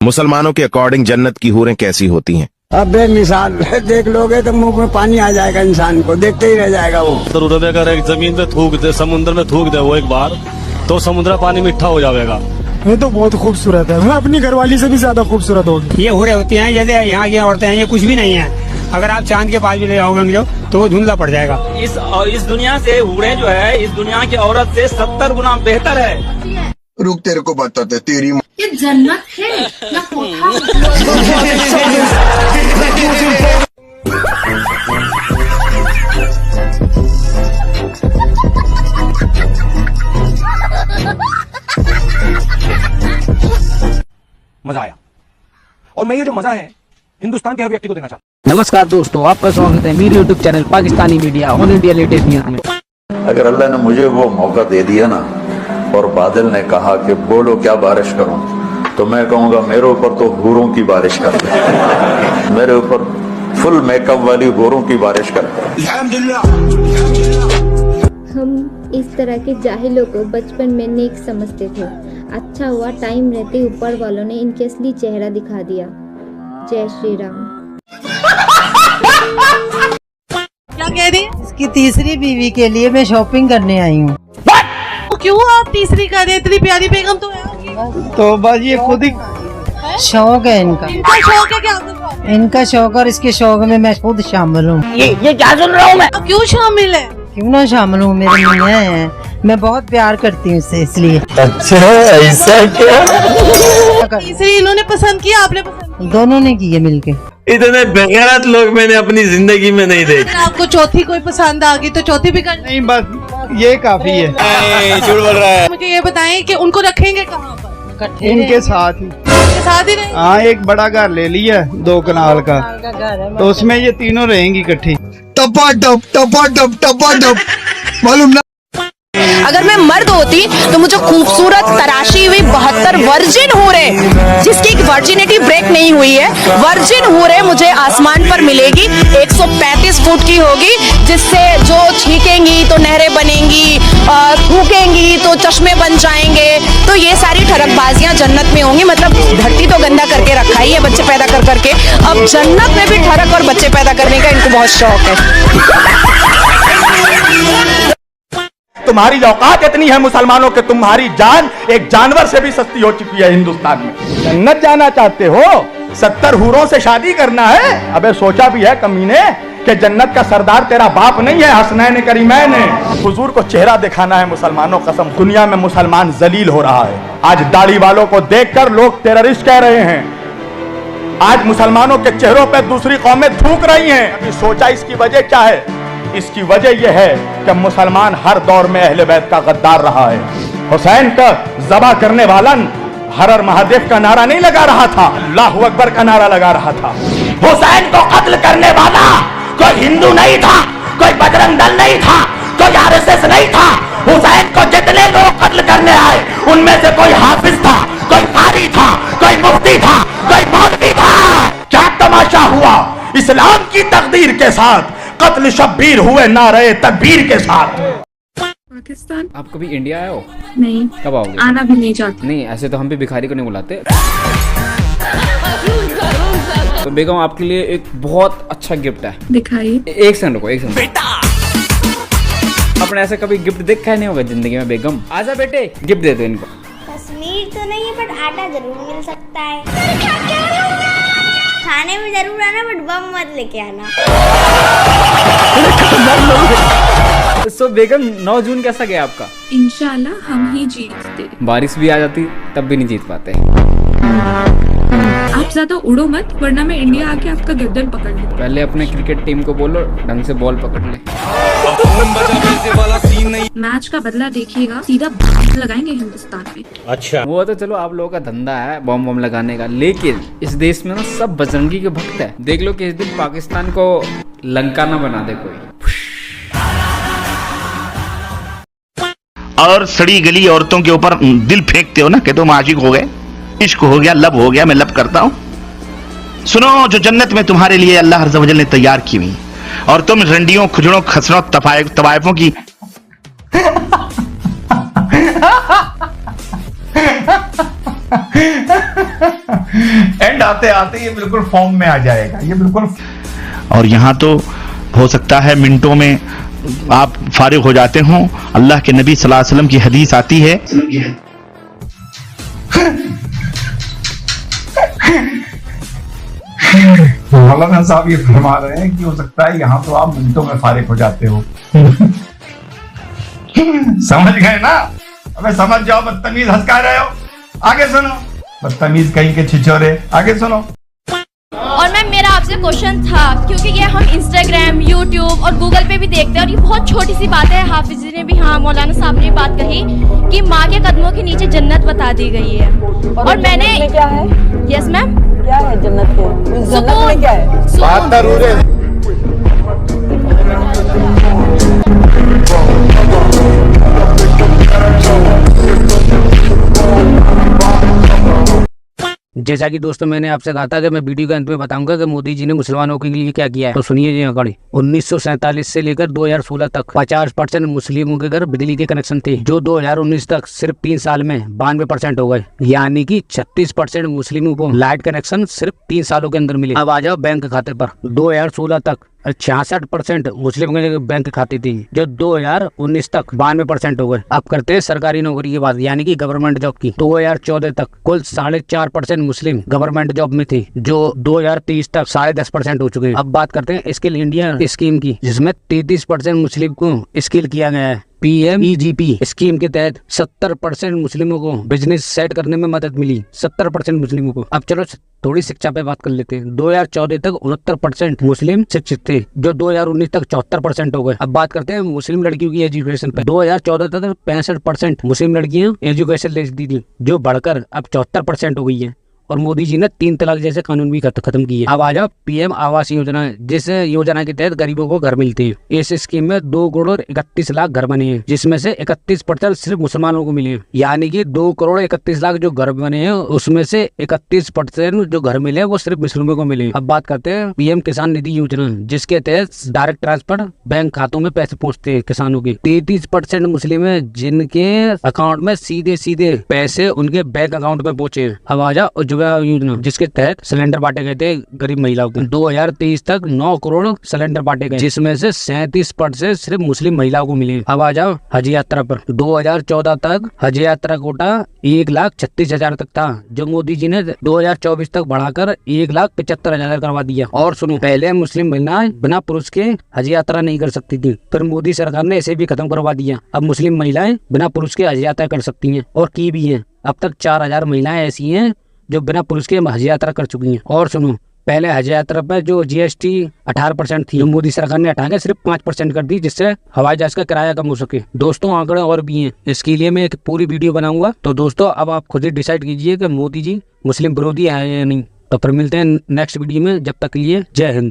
मुसलमानों के अकॉर्डिंग जन्नत की हूरें कैसी होती हैं? अब बेमिसाल देख लोगे तो मुंह में पानी आ जाएगा, इंसान को देखते ही रह जाएगा वो। जरूरत है अगर एक जमीन पे थूक दे, समुद्र में थूक दे वो एक बार, तो समुद्र पानी मीठा हो जाएगा। ये तो बहुत खूबसूरत है, अपनी घरवाली से भी ज्यादा खूबसूरत होगी। ये हूरें होती हैं जैसे यहाँ की औरतें हैं, ये कुछ भी नहीं है। अगर आप चांद के पास भी ले जाओगे तो वो धुंधला पड़ जाएगा। इस दुनिया से हूरें जो है इस दुनिया की औरत से 70 गुना बेहतर है। रुक तेरे को बताते तेरी ये जन्नत है या कोठा? मजा आया और मैं ये जो मजा है हिंदुस्तान के हर व्यक्ति को देना चाहता हूँ। नमस्कार दोस्तों, आपका स्वागत है मेरे YouTube channel Pakistani media all India latest news में। अगर अल्लाह ने मुझे वो मौका दे दिया ना और बादल ने कहा कि बोलो क्या बारिश करूं, तो मैं कहूंगा मेरे ऊपर तो हूरों की बारिश कर दे, मेरे ऊपर फुल मेकअप वाली हूरों की बारिश कर दे। हम इस तरह के जाहिलों को बचपन में नेक समझते थे। अच्छा हुआ टाइम रहते ऊपर वालों ने इनके असली चेहरा दिखा दिया। जय श्री राम। क्या कह रही? इसकी तीसरी बीवी के लिए मैं शॉपिंग करने आई हूँ। क्यों आप तीसरी कर रहे? इतनी प्यारी बेगम तो है। तो बस ये खुद ही शौक है इनका। इनका शौक है क्या? इनका शौक और इसके शौक में मैं खुद शामिल हूँ। ये क्या सुन रहा हूँ मैं? क्यों शामिल है? क्यों ना शामिल हूँ, मेरे मियाँ हैं, मैं बहुत प्यार करती हूँ इससे, इसलिए। अच्छा ऐसा क्या? तीसरी इन्होंने पसंद किया, आपने पसंद? दोनों ने किए मिलके। इतने बेगैरत लोग मैंने अपनी जिंदगी में नहीं देखे। आपको चौथी कोई पसंद आ गई तो चौथी भी कर? नहीं, बस ये काफी है। झूठ बोल रहा है। मुझे ये बताएं कि उनको रखेंगे कहाँ पर? इनके साथ ही। इनके साथ ही रहे? हाँ, एक बड़ा घर ले लिया 2 कनाल का, तो उसमें ये तीनों रहेंगी इकट्ठी। टपा टप मालूम ना। अगर मैं मर्द होती तो मुझे खूबसूरत तराशी हुई 72 वर्जिन हूरें, जिसकी वर्जिनिटी ब्रेक नहीं हुई है, वर्जिन हूरें मुझे आसमान पर मिलेगी। 135 फुट की होगी, जिससे जो छींकेंगी तो नहरें बनेंगी, थूकेंगी तो चश्मे बन जाएंगे। तो ये सारी ठरकबाजियां जन्नत में होंगी। मतलब धरती तो गंदा करके रखा ही है बच्चे पैदा कर करके, अब जन्नत में भी ठरक और बच्चे पैदा करने का इनको बहुत शौक है। तुम्हारी औकात इतनी है मुसलमानों के, तुम्हारी जान एक जानवर से भी सस्ती हो चुकी है हिंदुस्तान में। जन्नत जाना चाहते हो? 70 हूरों से शादी करना है? अबे सोचा भी है कमीने कि जन्नत का सरदार तेरा बाप नहीं है, हसनैन करीमैन है। हुजूर को चेहरा दिखाना है मुसलमानों, कसम। दुनिया में मुसलमान जलील हो रहा है। आज दाढ़ी वालों को देखकर लोग टेररिस्ट कह रहे हैं। आज मुसलमानों के चेहरों पर दूसरी कौमें थूक रही हैं। अभी सोचा इसकी वजह क्या है? इसकी वजह यह है कि मुसलमान हर दौर में अहले बैत का गद्दार रहा है। हुसैन का ज़बा करने वाला हर हर महादेव का नारा नहीं लगा रहा था, अल्लाहू अकबर का नारा लगा रहा था। हुसैन को कत्ल करने वाला कोई हिंदू नहीं था, कोई बजरंग दल नहीं था, कोई आरएसएस नहीं था। हुसैन को जितने लोग कत्ल करने आए उनमें से कोई हाफिज था, कोई कारी था, कोई मुफ्ती था, कोई मौलवी था। क्या तमाशा हुआ? इस्लाम की तकदीर के साथ कत्ल शब्बीर हुए नारे तकबीर के साथ। पाकिस्तान। आप कभी इंडिया आए हो? नहीं। कब आओगे? आना भी नहीं चाहती। नहीं, ऐसे तो हम भी भिखारी को नहीं बुलाते। तो बेगम आपके लिए एक बहुत अच्छा गिफ्ट है। दिखाइए। एक सेकंड रुको, एक सेकंड। आपने ऐसे कभी गिफ्ट देखा नहीं होगा जिंदगी में। बेगम आजा बेटे, गिफ्ट दे दो इनको। तस्वीर तो नहीं है बट आटा जरूर मिल सकता है। खाने में जरूर आना बट बम मत लेके आना। सो बेगम 9 जून कैसा गया आपका? इंशाल्लाह हम ही जीतते। बारिश भी आ जाती तब भी नहीं जीत पाते। आप ज्यादा उड़ो मत वरना मैं इंडिया आके आपका गर्दन पकड़ लूं। पहले अपने क्रिकेट टीम को बोलो ढंग से बॉल पकड़ ले। मैच का बदला देखिएगा, सीधा लगाएंगे हिंदुस्तान में। अच्छा, वो तो चलो आप लोगों का धंधा है बम बम लगाने का, लेकिन इस देश में ना सब बजरंगी के भक्त है। देख लो कि इस दिन पाकिस्तान को लंका ना बना दे कोई। और सड़ी गली औरतों के ऊपर दिल फेंकते हो ना कि तुम आशिक हो गए, इश्क हो गया, लब हो गया, मैं लब करता हूं। सुनो, जो जन्नत में तुम्हारे लिए अल्लाह अज़्ज़ व जल ने तैयार की हुई, और तुम रंडियों, खुजड़ों, खसरों, तवायफों की एंड आते आते ये बिल्कुल फॉर्म में आ जाएगा, ये बिल्कुल। और यहाँ तो हो सकता है मिनटों में आप फारिग हो जाते हो। अल्लाह के नबी सल्लल्लाहु अलैहि वसल्लम की हदीस आती है, मौलाना साहब ये फरमा रहे हैं कि हो सकता है यहाँ तो आप मिनटों में फारिग हो जाते हो। समझ गए ना? अबे समझ जाओ, बदतमीज हंस का रहे हो। आगे सुनो, बदतमीज कहीं के छिछोरे, आगे सुनो। और मैम मेरा आपसे क्वेश्चन था, क्योंकि ये हम इंस्टाग्राम, यूट्यूब और गूगल पे भी देखते हैं और ये बहुत छोटी सी बात है, हाफिज जी ने भी, हाँ मौलाना साहब ने बात कही कि माँ के कदमों के नीचे जन्नत बता दी गई है। और मैंने क्या है, यस मैम, क्या है जन्नत के, जन्नत में क्या है, बात जरूर है। जैसा कि दोस्तों मैंने आपसे कहा था कि मैं वीडियो के अंत में बताऊंगा कि मोदी जी ने मुसलमानों के लिए क्या किया है, तो सुनिए जी अगाड़ी। 1947 से लेकर 2016 तक 50% मुस्लिमों के घर बिजली के कनेक्शन थे, जो 2019 तक सिर्फ 3 साल में 92% हो गए, यानी कि 36% मुस्लिमों को लाइट कनेक्शन सिर्फ 3 सालों के अंदर मिले। अब आ जाओ बैंक खाते पर। 2016 तक 66% मुस्लिम के बैंक खाते थी, जो 2019 तक 92% हो गए। अब करते हैं सरकारी नौकरी की बात, यानी कि गवर्नमेंट जॉब की। 2014 तक कुल 4.5% मुस्लिम गवर्नमेंट जॉब में थे, जो 2030 तक 10.5% हो चुके हैं। अब बात करते हैं स्किल इंडिया स्कीम की, जिसमें 33% मुस्लिम को स्किल किया गया है। PMEGP स्कीम के तहत 70% मुस्लिमों को बिजनेस सेट करने में मदद मिली, 70% मुस्लिमों को। अब चलो थोड़ी शिक्षा पे बात कर लेते हैं। 2014 तक 69% मुस्लिम शिक्षित थे, जो 2019 तक 74% हो गए। अब बात करते हैं मुस्लिम लड़कियों की एजुकेशन पे। 2014 तक 65% मुस्लिम लड़कियां एजुकेशन लेती थी, जो बढ़कर अब 74% हो गई है। और मोदी जी ने 3 तलाक जैसे कानून भी खत्म किए। अब आ जाओ PM आवास योजना, जिस योजना के तहत गरीबों को घर मिलते हैं। इस स्कीम में 2 करोड़ 31 लाख घर बने हैं, जिसमें से 31% सिर्फ मुसलमानों को मिले, यानी कि 2 करोड़ 31 लाख जो घर बने हैं, उसमें से 31% जो घर मिले वो सिर्फ मुस्लिमों को मिले। अब बात करते हैं PM किसान निधि योजना, जिसके तहत डायरेक्ट ट्रांसफर बैंक खातों में पैसे पहुँचते हैं किसानों के। 33% मुस्लिम है जिनके अकाउंट में सीधे पैसे उनके बैंक अकाउंट में पहुंचे। अब आ जाओ योजना, जिसके तहत सिलेंडर बांटे गए थे गरीब महिलाओं को। 2023 तक 9 करोड़ सिलेंडर बांटे गए, जिसमें से 37% सिर्फ मुस्लिम महिलाओं को मिले। अब आ जाओ हज यात्रा पर। 2014 तक हज यात्रा कोटा 1,36,000 तक था, जो मोदी जी ने 2024 तक बढ़ाकर 1,75,000 करवा दिया। और सुनो, पहले मुस्लिम महिलाएं बिना पुरुष के हज यात्रा नहीं कर सकती थी, फिर मोदी सरकार ने इसे भी खत्म करवा दिया। अब मुस्लिम महिलाएं बिना पुरुष के हज यात्रा कर सकती हैं, और की भी है। अब तक 4,000 महिलाएं ऐसी हैं जो बिना पुरुष के हज यात्रा कर चुकी हैं। और सुनो, पहले हज यात्रा पर जो GST 18% थी, जो मोदी सरकार ने हटा के सिर्फ 5% कर दी, जिससे हवाई जहाज का किराया कम हो सके। दोस्तों आंकड़े और भी हैं, इसके लिए मैं एक पूरी वीडियो बनाऊंगा। तो दोस्तों अब आप खुद ही डिसाइड कीजिए कि मोदी जी मुस्लिम विरोधी है या नहीं। तो फिर मिलते हैं नेक्स्ट वीडियो में, जब तक के लिए जय हिंद।